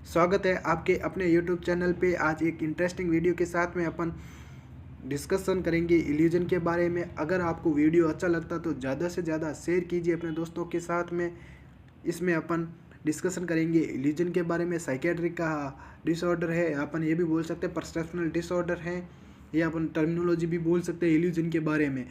स्वागत है आपके अपने YouTube चैनल पे। आज एक इंटरेस्टिंग वीडियो के साथ में अपन डिस्कशन करेंगे इल्यूजन के बारे में। अगर आपको वीडियो अच्छा लगता तो ज़्यादा से ज़्यादा शेयर कीजिए अपने दोस्तों के साथ में। इसमें अपन डिस्कशन करेंगे इल्यूजन के बारे में। साइकेट्रिक का डिसऑर्डर है, अपन ये भी बोल सकते हैं परसेप्शनल डिसऑर्डर है, या अपन टर्मिनोलॉजी भी बोल सकते हैं इल्यूजन के बारे में।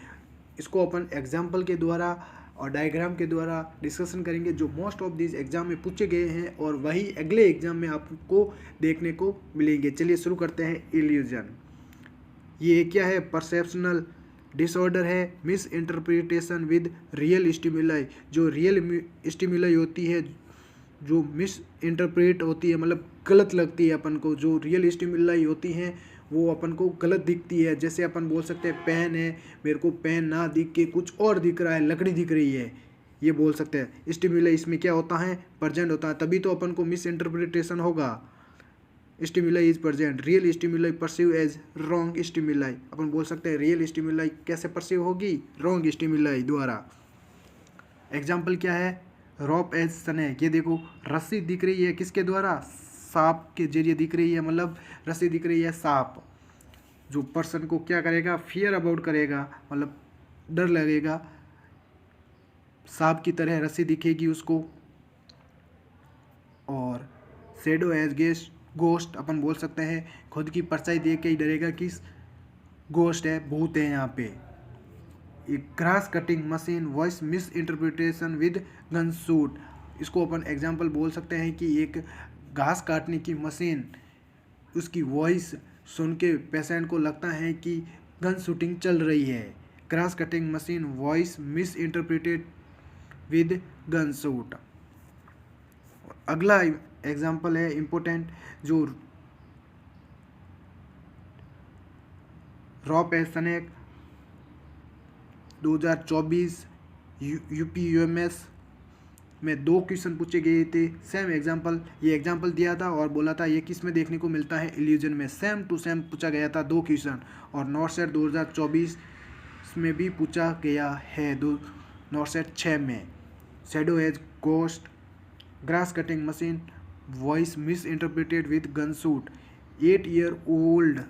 इसको अपन एग्जाम्पल के द्वारा और डायग्राम के द्वारा डिस्कशन करेंगे, जो मोस्ट ऑफ दिस एग्जाम में पूछे गए हैं और वही अगले एग्जाम में आपको देखने को मिलेंगे। चलिए शुरू करते हैं। इल्यूजन ये क्या है? परसेप्शनल डिसऑर्डर है, misinterpretation with real stimuli. जो रियल स्टिमुलाई होती है जो मिस इंटरप्रेट होती है, मतलब गलत लगती है अपन को। जो रियल स्टिमुलाई होती हैं वो अपन को गलत दिखती है। जैसे अपन बोल सकते हैं पेन है, मेरे को पेन ना दिख के कुछ और दिख रहा है, लकड़ी दिख रही है, ये बोल सकते हैं। स्टिमुलाई इसमें क्या होता है? प्रेजेंट होता है, तभी तो अपन को मिस इंटरप्रिटेशन होगा। Stimuli is present, real stimuli perceive as wrong stimuli. अपन बोल सकते हैं रियल स्टिमुलाई कैसे परसीव होगी? रॉन्ग स्टिमुलाई द्वारा। एग्जाम्पल क्या है? Rope as snake. ये देखो रस्सी दिख रही है, किसके द्वारा? सांप के जरिए दिख रही है, मतलब रस्सी दिख रही है सांप। जो पर्सन को क्या करेगा? फियर अबाउट करेगा, मतलब डर लगेगा। सांप की तरह रस्सी दिखेगी उसको। और शैडो एज गेस्ट, गोस्ट अपन बोल सकते हैं खुद की परछाई देख के ही डरेगा कि गोस्ट है, भूत है यहाँ पे। एक grass cutting machine voice miss interpretation with gun shoot. इसको अपन एग्जाम्पल बोल सकते हैं कि एक घास काटने की मशीन, उसकी वॉइस सुन के पेशेंट को लगता है कि गन शूटिंग चल रही है। Grass cutting machine voice misinterpreted with gun shoot. अगला एग्जाम्पल है इम्पोर्टेंट, जो रॉप एज स्नेक 2024 UPUMS में 2 क्वेश्चन पूछे गए थे। सेम एग्जाम्पल, ये एग्जाम्पल दिया था और बोला था ये किस में देखने को मिलता है? इल्यूजन में। सेम टू सेम पूछा गया था 2 क्वेश्चन। और नॉट सेट 2024 में भी पूछा गया है, नॉट सेट 6 में। Shadow as ghost, grass cutting machine voice misinterpreted with gun shoot. 8 year old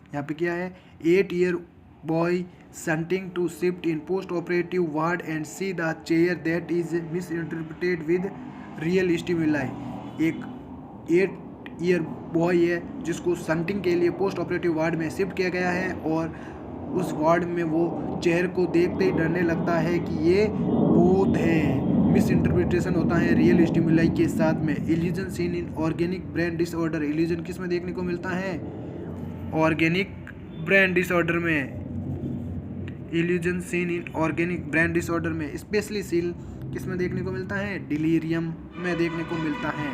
यहाँ पे क्या है? 8 year boy shunting to shift in post operative ward and see the chair that is misinterpreted with real stimuli. एक 8 year boy है जिसको shunting के लिए post operative ward में शिफ्ट किया गया है, और उस वार्ड में वो चेयर को देखते ही डरने लगता है कि ये भूत है। मिस इंटरप्रिटेशन होता है रियल स्टिमुलाई के साथ में। Illusion seen in organic brain disorder. Illusion किस में देखने को मिलता है? ऑर्गेनिक ब्रेन डिसऑर्डर में। Illusion seen in organic brain disorder में। स्पेशली सील किस में देखने को मिलता है? डिलीरियम में देखने को मिलता है।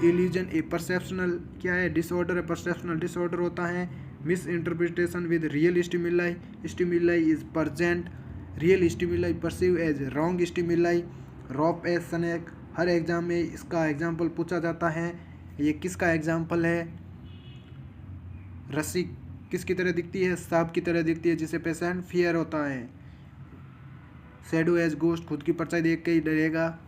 इल्यूजन ए परसेप्शनल क्या है? डिसऑर्डर है, परसेप्शनल डिसऑर्डर होता है। Misinterpretation with real stimuli. Stimuli is present, real stimuli perceive as wrong stimuli. Rope as snake, हर एग्जाम में इसका एग्जाम्पल पूछा जाता है। ये किसका एग्जाम्पल है? रस्सी किसकी तरह दिखती है? सांप की तरह दिखती है, जिसे पेशेंट फियर होता है। शैडो एज गोस्ट, खुद की परछाई देख के ही डरेगा,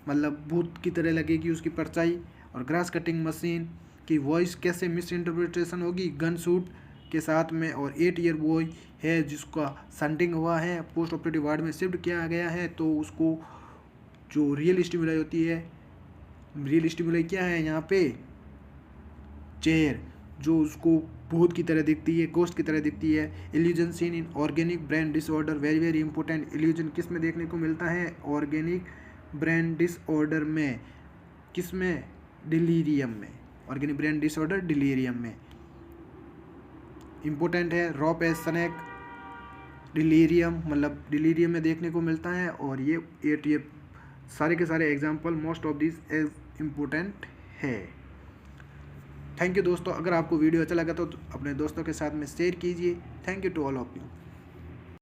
मतलब भूत की तरह लगेगी उसकी परछाई। और ग्रास कटिंग मशीन की वॉइस कैसे मिस इंटरप्रिटेशन होगी? गन शूट के साथ में। और 8 ईयर बॉय है जिसका संटिंग हुआ है, पोस्ट ऑपरेटिव वार्ड में शिफ्ट किया गया है, तो उसको जो रियल स्टिमुलाई होती है, रियल स्टिमुलाई क्या है यहाँ पे? चेयर, जो उसको भूत की तरह दिखती है, गोस्ट की तरह दिखती है। Illusion seen in organic brain disorder, very very important. Illusion किस में देखने को मिलता है? ऑर्गेनिक ब्रेन डिसऑर्डर में। किस में? डिलीरियम में। ऑर्गेनिक ब्रेन डिसऑर्डर डिलीरियम में इंपॉर्टेंट है। रॉप एज स्नेक डिलीरियम, मतलब डिलीरियम में देखने को मिलता है। और ये 8 ईयर, सारे के सारे example most of this as important है। थैंक यू दोस्तों। अगर आपको वीडियो अच्छा लगा तो अपने दोस्तों के साथ में शेयर कीजिए। Thank you to all of you.